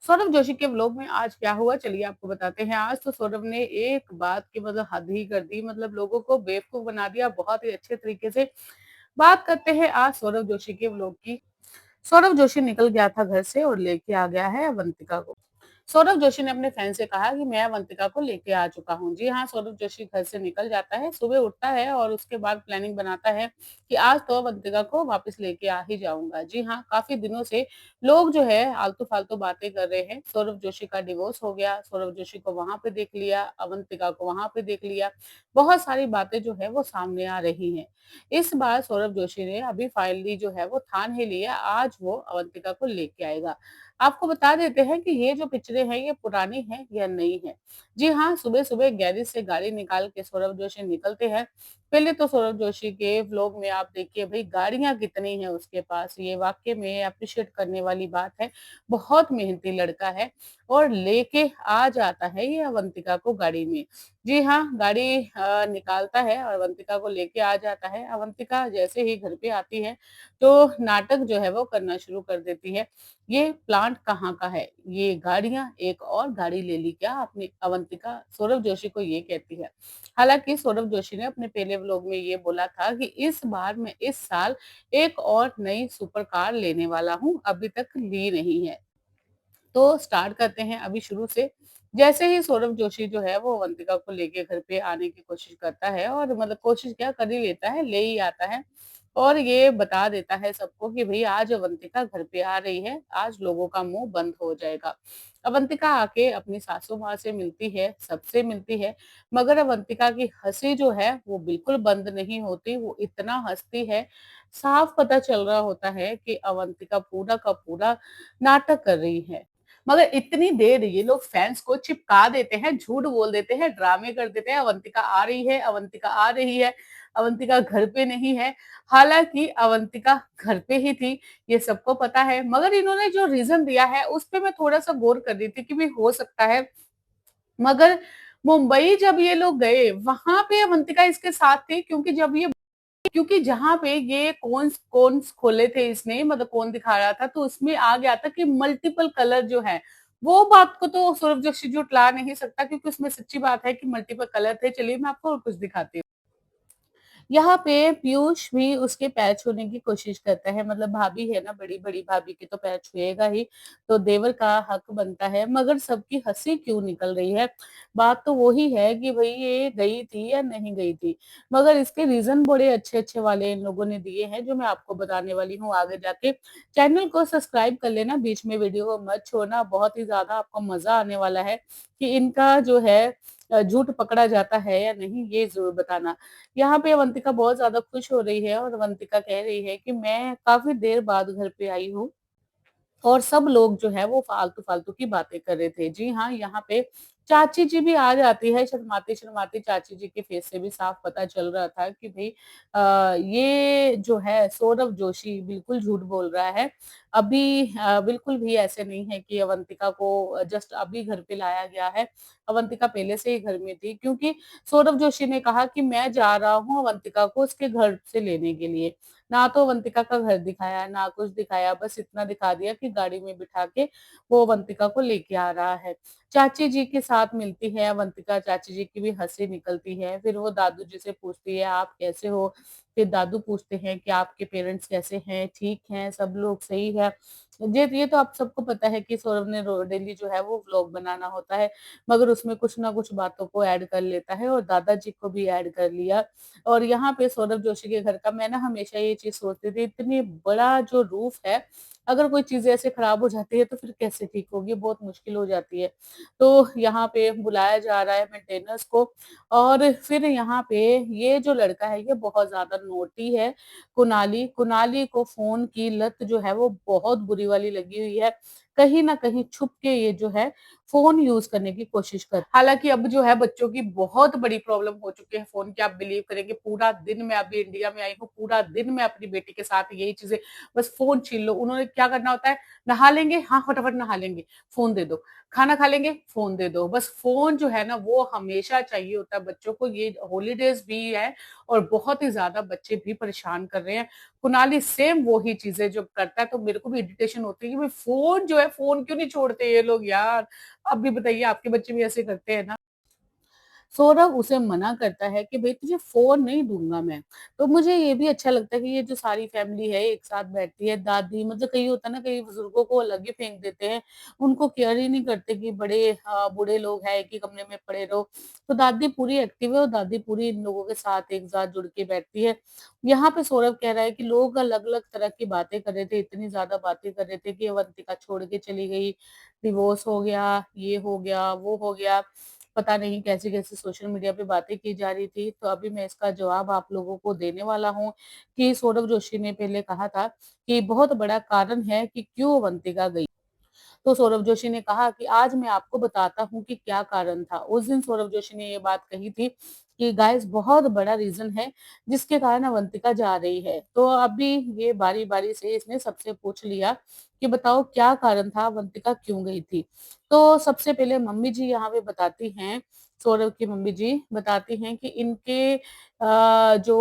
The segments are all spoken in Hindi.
सौरभ जोशी के व्लॉग में आज क्या हुआ चलिए आपको बताते हैं। आज तो सौरभ ने एक बात की हद ही कर दी, लोगों को बेवकूफ बना दिया बहुत ही अच्छे तरीके से। बात करते हैं आज सौरभ जोशी के व्लॉग की। सौरभ जोशी निकल गया था घर से और लेके आ गया है अवंतिका को। सौरभ जोशी ने अपने फैन से कहा कि मैं अवंतिका को लेके आ चुका हूँ। जी हाँ, सौरभ जोशी घर से निकल जाता है, सुबह उठता है और उसके बाद प्लानिंग बनाता है कि आज तो अवंतिका को वापस लेके आ ही जाऊंगा। जी हाँ, काफी दिनों से लोग जो है आलतू फालतू बातें कर रहे हैं। सौरभ जोशी का डिवोर्स हो गया, सौरभ जोशी को वहां पे देख लिया, अवंतिका को वहां पे देख लिया। बहुत सारी बातें जो है वो सामने आ रही हैं। इस बार सौरभ जोशी ने अभी फाइनली जो है वो ठान ही लिया, आज वो अवंतिका को लेके आएगा। आपको बता देते हैं कि ये जो पिक्चरें हैं ये पुरानी हैं या नई हैं। जी हाँ, सुबह-सुबह गैरेज से गाड़ी निकाल के सौरभ जोशी निकलते हैं। पहले तो सौरभ जोशी के व्लॉग में आप देखिए भई गाड़ियाँ कितनी हैं उसके पास, ये वाक़ई में एप्रिशिएट करने वाली बात है। बहुत मेहनती लड़का है और लेके आ जाता है ये अवंतिका को गाड़ी में। जी हाँ, गाड़ी निकालता है और अवंतिका को लेके आ जाता है। अवंतिका जैसे ही घर पे आती है, तो नाटक जो है वो करना शुरू कर देती है। ये प्लांट कहाँ का है? ये गाड़ियाँ एक और गाड़ी ले ली क्या आपने? अवंतिका सौरभ जोशी को ये कहती है। हालाँकि सौरभ जोशी ने अपने पहले व्लॉग में ये बोला था कि इस बार मैं इस साल एक और नई सुपर कार लेने वाला हूँ, अभी तक ली नहीं है। तो स्टार्ट करते हैं अभी शुरू से। जैसे ही सौरभ जोशी जो है वो अवंतिका को लेके घर पे आने की कोशिश करता है और कोशिश क्या कर ही लेता है, ले ही आता है और ये बता देता है सबको कि भई आज अवंतिका घर पे आ रही है, आज लोगों का मुँह बंद हो जाएगा। अवंतिका आके अपनी सासू माँ से मिलती है, सबसे मिलती है, मगर अवंतिका की हँसी जो है वो बिल्कुल बंद नहीं होती, वो इतना हँसती है, साफ पता चल रहा होता है कि अवंतिका पूरा का पूरा नाटक कर रही है। मगर इतनी देर ये लोग फैन्स को चिपका देते हैं, झूठ बोल देते हैं, ड्रामे कर देते हैं, अवंतिका आ रही है, अवंतिका आ रही है, अवंतिका घर पे नहीं है। हालाँकि अवंतिका घर पे ही थी, ये सबको पता है, मगर इन्होंने जो रीज़न दिया है, उस पे मैं थोड़ा-सा गौर कर रही थी कि भई हो सकता है मगर मुंबई जब ये लोग गए, वहाँ पे अवंतिका इसके साथ थी क्योंकि जहाँ पे ये कॉन्स कॉन्स खोले थे इसने कौन दिखा रहा था तो उसमें आ गया था कि मल्टीपल कलर जो है वो बात को तो सौरभ जोशी झुठला नहीं सकता क्योंकि उसमें सच्ची बात है कि मल्टीपल कलर थे। चलिए मैं आपको और कुछ दिखाती हूँ। यहाँ पे पीयूष भी उसके पैर छूने की कोशिश करता है, भाभी है ना, बड़ी-बड़ी भाभी के तो पैर छुएगा ही, तो देवर का हक बनता है, मगर सबकी हँसी क्यों निकल रही है? बात तो वो ही है कि भई ये गई थी या नहीं गई थी, मगर इसके रीज़न बड़े अच्छे-अच्छे वाले इन लोगों ने दिए हैं, जो मैं आपको बताने वाली हूँ आगे जाके। चैनल को सब्सक्राइब कर लेना, बीच में वीडियो को मत छोड़ना, बहुत ही ज़्यादा आपको मज़ा आने वाला है कि इनका जो है झूठ पकड़ा जाता है या नहीं, ये ज़रूर बताना। यहाँ पे अवंतिका बहुत ज़्यादा खुश हो रही है और अवंतिका कह रही है कि मैं काफ़ी देर बाद घर पे आई हूँ और सब लोग जो है वो फालतू-फालतू की बातें कर रहे थे। जी हाँ, यहाँ पे चाची जी भी आ जाती है, शर्माती-शर्माती चाची जी के फेस से भी साफ पता चल रहा था कि भई ये जो है सौरभ जोशी बिल्कुल झूठ बोल रहा है। अभी बिल्कुल भी ऐसे नहीं है कि अवंतिका को जस्ट अभी घर पे लाया गया है। अवंतिका पहले से ही घर में थी क्योंकि सौरभ जोशी ने कहा कि मैं जा रहा हूँ अवंतिका को उसके घर से लेने के लिए। ना तो अवंतिका का घर दिखाया, ना कुछ दिखाया, बस इतना दिखा दिया कि गाड़ी में बिठा के वो अवंतिका को लेके आ रहा है। चाची जी के साथ मिलती है अवंतिका, चाची जी की भी हँसी निकलती है, फिर वो दादू जी से पूछती है, "आप कैसे हो?" फिर दादू पूछते हैं कि, "आपके पेरेंट्स कैसे हैं? ठीक हैं? सब लोग सही है?" ये तो आप सबको पता है कि सौरभ ने रो डेली जो है वो व्लॉग बनाना होता है, मगर उसमें कुछ ना कुछ बातों को ऐड कर लेता है और दादाजी को भी ऐड कर लिया। और यहाँ पे सौरभ जोशी के घर का मैं ना हमेशा ये चीज़ सोचती थी, इतनी बड़ा जो रूफ है, अगर कोई चीज़ ऐसे खराब हो जाती है तो फिर कैसे ठीक होगी? बहुत मुश्किल हो जाती है। तो यहाँ पे बुलाया जा रहा है मेंटेनेंस को और फिर यहाँ पे ये जो लड़का है ये बहुत ज़्यादा नॉटी है, कुनाली। कुनाली को फ़ोन की लत जो है वो बहुत बुरी वाली लगी हुई है। कहीं न कहीं छुप के ये जो है फ़ोन यूज़ करने की कोशिश कर हालाँकि अब जो है बच्चों की बहुत बड़ी प्रॉब्लम हो चुकी है फ़ोन की। आप बिलीव करेंगे पूरा दिन मैं अभी इंडिया में आई हूँ, पूरा दिन मैं अपनी बेटी के साथ यही चीज़ें बस फ़ोन छीन लो। उन्होंने क्या करना होता है, नहा लेंगे, हाँ, फटाफट नहा लेंगे, फ़ोन दे दो। खाना खा लेंगे, फ़ोन दे दो। बस फ़ोन जो है ना वो हमेशा चाहिए होता है बच्चों को। ये हॉलिडेज़ भी है और बहुत ही ज़्यादा बच्चे भी परेशान कर रहे हैं। कुणाली सेम वो ही चीज़ें जब करता है तो मेरे को भी इरिटेशन होती है कि भाई फ़ोन जो है, फ़ोन क्यों नहीं छोड़ते ये लोग यार? आप भी बताइए आपके बच्चे भी ऐसे करते हैं ना? सौरभ उसे मना करता है कि भई तुझे फ़ोन नहीं दूँगा मैं। तो मुझे ये भी अच्छा लगता है कि ये जो सारी फैमिली है एक साथ बैठती है, दादी मतलब कई होता है ना कई बुजुर्गों को अलग ही फेंक देते हैं, उनको केयर ही नहीं करते कि बड़े बूढ़े लोग हैं, एक ही कमरे में पड़े रहो। तो दादी पूरी एक्टिव है और दादी पूरी इन लोगों के साथ एक साथ जुड़ के बैठती है। यहाँ पे सौरभ कह रहा है कि लोग अलग-अलग तरह की बातें कर रहे थे, इतनी ज़्यादा बातें कर रहे थे कि अवंतिका छोड़ के चली गई, डिवोर्स हो गया, ये हो गया, वो हो गया। पता नहीं कैसी-कैसी सोशल मीडिया पे बातें की जा रही थी। तो अभी मैं इसका जवाब आप लोगों को देने वाला हूँ कि सौरभ जोशी ने पहले कहा था कि बहुत बड़ा कारण है कि क्यों अवंतिका गई। तो सौरभ जोशी ने कहा कि आज मैं आपको बताता हूँ कि क्या कारण था। उस दिन सौरभ जोशी ने ये बात कही थी कि गाइस बहुत बड़ा रीज़न है जिसके कारण अवंतिका जा रही है। तो अभी ये बारी-बारी से इसने सबसे पूछ लिया कि बताओ क्या कारण था अवंतिका क्यों गई थी? तो सबसे पहले मम्मी जी यहाँ पे बताती हैं, सौरभ की मम्मी जी बताती हैं कि इनके जो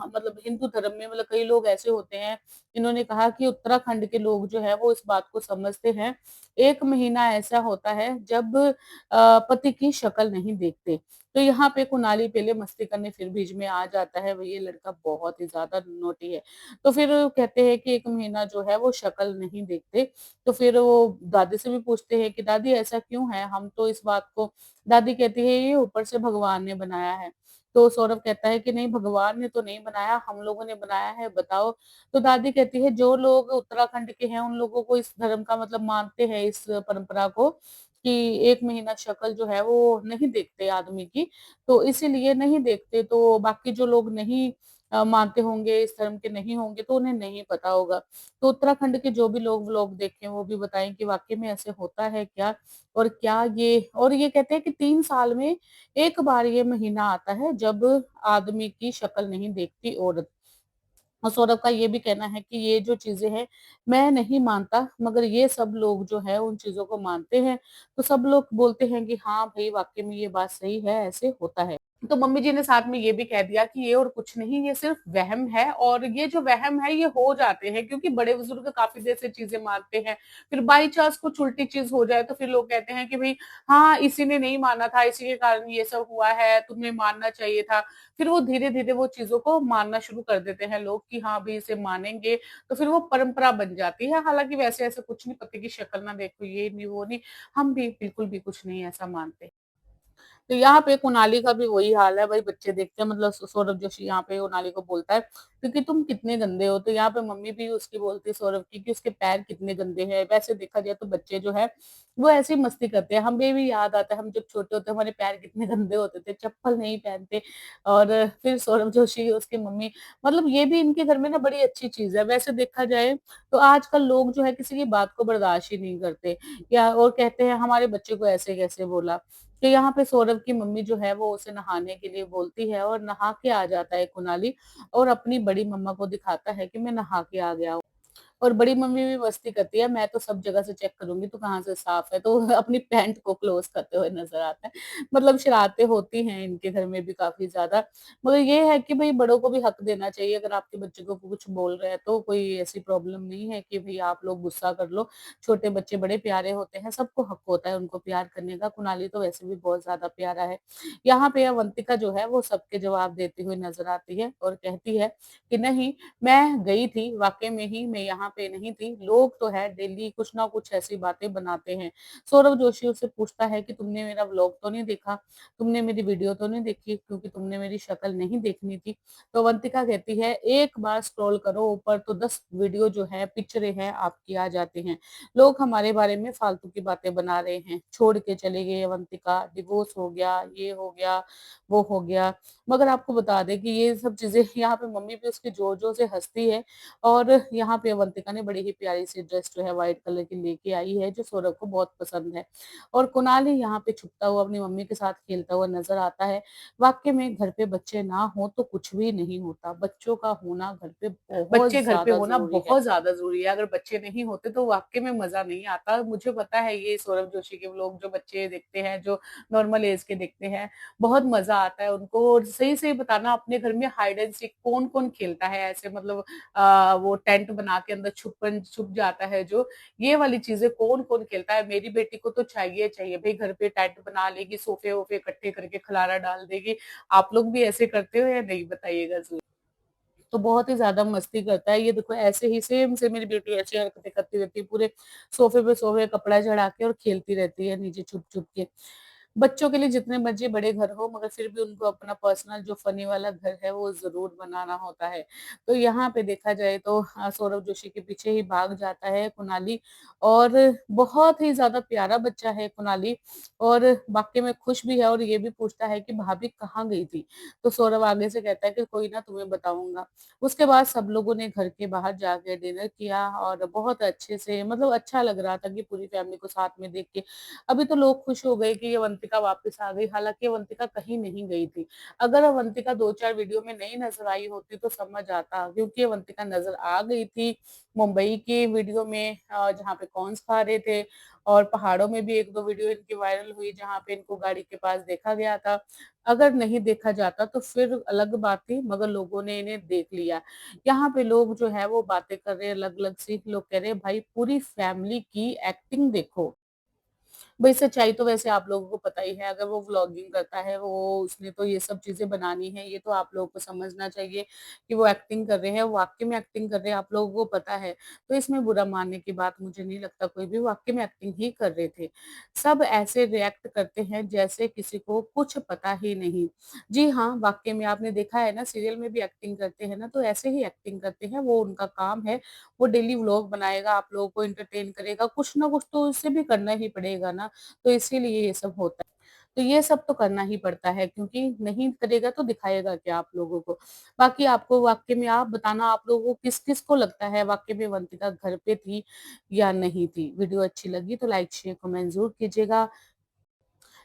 मतलब हिंदू धर्म में मतलब कई लोग ऐसे होते हैं, इन्होंने कहा कि उत्तराखंड के लोग जो है वो इस बात को समझते हैं 1 महीना ऐसा होता है जब पति की शक्ल नहीं देखते। तो यहाँ पे कुणाली पहले मस्ती करने फिर बीच में आ जाता है, भई ये लड़का बहुत ही ज़्यादा नॉटी है। तो फिर कहते हैं कि 1 महीना जो है वो शक्ल नहीं देखते। तो फिर वो दादी से भी पूछते हैं कि दादी ऐसा क्यों है? हम तो इस बात को दादी कहती है ये ऊपर से भगवान ने बनाया है। तो सौरभ कहता है कि नहीं भगवान ने तो नहीं बनाया, हम लोगों ने बनाया है बताओ। तो दादी कहती है जो लोग उत्तराखंड के हैं उन लोगों को इस धर्म का मतलब मानते हैं इस परंपरा को कि 1 महीना शक्ल जो है वो नहीं देखते आदमी की, तो इसीलिए नहीं देखते तो बाकी जो लोग नहीं मानते होंगे, इस धर्म के नहीं होंगे तो उन्हें नहीं पता होगा। तो उत्तराखंड के जो भी लोग व्लॉग देखें वो भी बताएँ कि वाक़ई में ऐसे होता है क्या? और क्या ये और ये कहते हैं कि 3 साल में 1 बार ये महीना आता है जब आदमी की शक्ल नहीं देखती औरत। और सौरभ का ये भी कहना है कि ये जो चीज़ें हैं, मैं नहीं मानता मगर ये सब लोग जो है उन चीज़ों को मानते हैं। तो सब लोग बोलते हैं कि हाँ, भई वाक़ई में ये बात सही है, ऐसे होता है। तो मम्मी जी ने साथ में ये भी कह दिया कि ये और कुछ नहीं, ये सिर्फ वहम है और ये जो वहम है ये हो जाते हैं क्योंकि बड़े-बुजुर्ग काफ़ी देर से चीज़ें मानते हैं। फिर बाई चांस कुछ उल्टी चीज़ हो जाए तो फिर लोग कहते हैं कि भई हाँ, इसी ने नहीं माना था, इसी के कारण ये सब हुआ है, तुम्हें मानना चाहिए था। फिर वो धीरे-धीरे वो चीज़ों को मानना शुरू कर देते हैं लोग कि हाँ, भई इसे मानेंगे, तो फिर वो परंपरा बन जाती है। हालाँकि वैसे ऐसा कुछ नहीं, पति की शक्ल ना देखो, ये नहीं, वो नहीं, हम भी बिल्कुल भी कुछ नहीं ऐसा मानते। तो यहाँ पे कुणाली का भी वही हाल है, वही बच्चे देखते हैं मतलब सौरभ जोशी यहाँ पे कुणाली को बोलता है क्योंकि तुम कितने गंदे हो, तो यहाँ पे मम्मी भी उसकी बोलती है सौरभ की कि उसके पैर कितने गंदे हैं। वैसे देखा जाए तो बच्चे जो है वो ऐसे ही मस्ती करते हैं, हमें भी याद आता है हम जब छोटे होते हमारे पैर कितने गंदे होते थे, चप्पल नहीं पहनते और फिर सौरभ जोशी उसकी मम्मी मतलब ये भी इनके घर में ना बड़ी अच्छी चीज़ है। वैसे देखा जाए तो आजकल लोग जो है किसी की बात को बर्दाश्त ही नहीं करते या और कहते हैं हमारे बच्चे को ऐसे कैसे बोला। तो यहाँ पे सौरभ की मम्मी जो है वो उसे नहाने के लिए बोलती है और नहा के आ जाता है कुणाली और अपनी बड़ी मम्मा को दिखाता है कि मैं नहा के आ गया हूँ। और बड़ी मम्मी भी मस्ती करती है, मैं तो सब जगह से चेक करूँगी तू कहाँ से साफ है, तो अपनी पैंट को क्लोज़ करते हुए नज़र आता है। मतलब शरारतें होती हैं इनके घर में भी काफ़ी ज़्यादा, मगर ये है कि भई बड़ों को भी हक देना चाहिए, अगर आपके बच्चे को कुछ बोल रहे हैं तो कोई ऐसी प्रॉब्लम नहीं है कि भई आप लोग गुस्सा कर लो। छोटे बच्चे बड़े प्यारे होते हैं, सबको हक होता है उनको प्यार करने का, कुणाली तो वैसे भी बहुत ज़्यादा प्यारा है। यहाँ पे अवंतिका जो है वो सबके जवाब देती हुई नज़र आती है और कहती है कि नहीं मैं गई थी, वाक़ई में ही मैं यहाँ पे नहीं थी। लोग तो है डेली कुछ ना कुछ ऐसी बातें बनाते हैं। सौरभ जोशी उससे पूछता है कि तुमने मेरा व्लॉग तो नहीं देखा? तुमने मेरी वीडियो तो नहीं देखी क्योंकि तुमने मेरी शक्ल नहीं देखनी थी? तो अवंतिका कहती है एक बार स्क्रॉल करो ऊपर तो 10 वीडियो जो है, पिक्चरें हैं आपकी आ जाती हैं। लोग हमारे बारे में फालतू की बातें बना रहे हैं। छोड़ के चले गए अवंतिका, डिवोर्स हो गया, ये हो गया, वो हो गया। मगर आपको बता दें कि ये सब चीज़ें यहाँ पे मम्मी भी उसकी ज़ोर-ज़ोर से हँसती है और यहाँ पे अवंतिका अवंतिका ने बड़ी ही प्यारी सी ड्रेस जो है व्हाइट कलर की लेके आई है, जो सौरभ को बहुत पसंद है। और कुणाल ही यहाँ पे छुपता हुआ अपनी मम्मी के साथ खेलता हुआ नज़र आता है। वाक़ई में घर पे बच्चे ना हों तो कुछ भी नहीं होता। बच्चों का होना घर पे बहुत बच्चे घर पे ज़्यादा होना ज़रूरी है। बहुत ज़्यादा ज़रूरी है, अगर बच्चे नहीं होते तो वाक़ई में मज़ा नहीं आता। मुझे पता है ये सौरभ जोशी के व्लॉग जो बच्चे देखते हैं, जो नॉर्मल एज के देखते हैं, बहुत मज़ा आता है उनको। और सही-सही बताना अपने घर में हाइड एंड सीक कौन-कौन खेलता है ऐसे, मतलब वो टेंट बना के अंदर छुप जाता है जो, ये वाली चीज़ें कौन-कौन खेलता है। मेरी बेटी को तो चाहिए चाहिए भई, घर पे टेंट बना लेगी, सोफ़े-वोफ़े इकट्ठे करके खलारा डाल देगी। आप लोग भी ऐसे करते हो या नहीं बताइएगा ज़रूर। तो बहुत ही ज़्यादा मस्ती करता है। ये देखो ऐसे ही सेम से मेरी बेटी ऐसी हरकतें करती रहती है, पूरे सोफ़े पे सोफ़े कपड़ा चढ़ा के और खेलती रहती है नीचे छुप-छुप के। बच्चों के लिए जितने मर्ज़ी बड़े घर हो, मगर फिर भी उनको अपना पर्सनल जो फ़नी वाला घर है वो ज़रूर बनाना होता है। तो यहाँ पे देखा जाए तो सौरभ जोशी के पीछे ही भाग जाता है कुनाली, और बहुत ही ज़्यादा प्यारा बच्चा है कुनाली, और वाक़ई में खुश भी है और ये भी पूछता है कि भाभी कहाँ गई थी? तो सौरभ आगे से कहता है कि कोई ना, तुम्हें बताऊँगा। उसके बाद सब लोगों ने घर के बाहर जाके डिनर किया और बहुत अच्छे से, मतलब अच्छा लग रहा था कि पूरी फैमिली को साथ में देख के। अभी तो लोग खुश हो गए कि अवंतिका वापस आ गई, हालाँकि अवंतिका कहीं नहीं गई थी। अगर अवंतिका 2-4 वीडियो में नहीं नज़र आई होती तो समझ आता, क्योंकि अवंतिका नज़र आ गई थी मुंबई की वीडियो में, जहाँ पे कॉर्न्स खा रहे थे, और पहाड़ों में भी 1-2 वीडियो इनकी वायरल हुई जहाँ पे इनको गाड़ी के पास देखा गया था। अगर नहीं देखा जाता तो फिर अलग बात थी, मगर लोगों ने इन्हें देख लिया। यहाँ पे लोग जो है वो बातें कर रहे हैं अलग-अलग सी, लोग कह रहे हैं भाई पूरी फैमिली की एक्टिंग देखो। भई सच्चाई तो वैसे आप लोगों को पता ही है, अगर वो व्लॉगिंग करता है, वो उसने तो ये सब चीज़ें बनानी है, ये तो आप लोगों को समझना चाहिए कि वो एक्टिंग कर रहे हैं, वाक़ई में एक्टिंग कर रहे हैं, आप लोगों को पता है। तो इसमें बुरा मानने की बात मुझे नहीं लगता, कोई भी वाक़ई में एक्टिंग ही कर रहे थे। सब ऐसे रिएक्ट करते हैं जैसे किसी को कुछ पता ही नहीं। जी हाँ, वाक़ई में आपने देखा है ना, सीरियल में भी एक्टिंग करते हैं ना, तो ऐसे ही एक्टिंग करते हैं, वो उनका काम है। वो डेली व्लॉग बनाएगा, आप लोगों को एंटरटेन करेगा, कुछ ना कुछ तो उसे भी करना ही पड़ेगा ना, तो इसीलिए ये सब होता है। तो ये सब तो करना ही पड़ता है, क्योंकि नहीं करेगा तो दिखाएगा क्या आप लोगों को। बाकी आपको वाक़ई में आप बताना, आप लोगों को किस-किस को लगता है वाक़ई में अवंतिका घर पे थी या नहीं थी? वीडियो अच्छी लगी तो लाइक, शेयर, कमेंट ज़रूर कीजिएगा।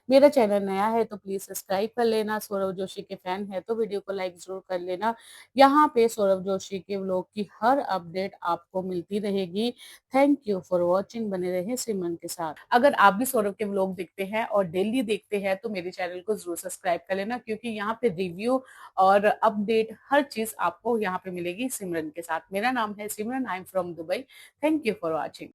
मेरा चैनल नया है तो प्लीज़ सब्सक्राइब कर लेना, सौरभ जोशी के फैन हैं तो वीडियो को लाइक ज़रूर कर लेना। यहाँ पे सौरभ जोशी के व्लॉग की हर अपडेट आपको मिलती रहेगी। थैंक यू फॉर वॉचिंग, बने रहें सिमरन के साथ। अगर आप भी सौरभ के व्लॉग देखते हैं और डेली देखते हैं तो मेरे चैनल को ज़रूर सब्सक्राइब कर लेना, क्योंकि यहाँ पे रिव्यू और अपडेट हर चीज़ आपको यहाँ पे मिलेगी सिमरन के साथ। मेरा नाम है Simran, I am from Dubai. Thank you for watching.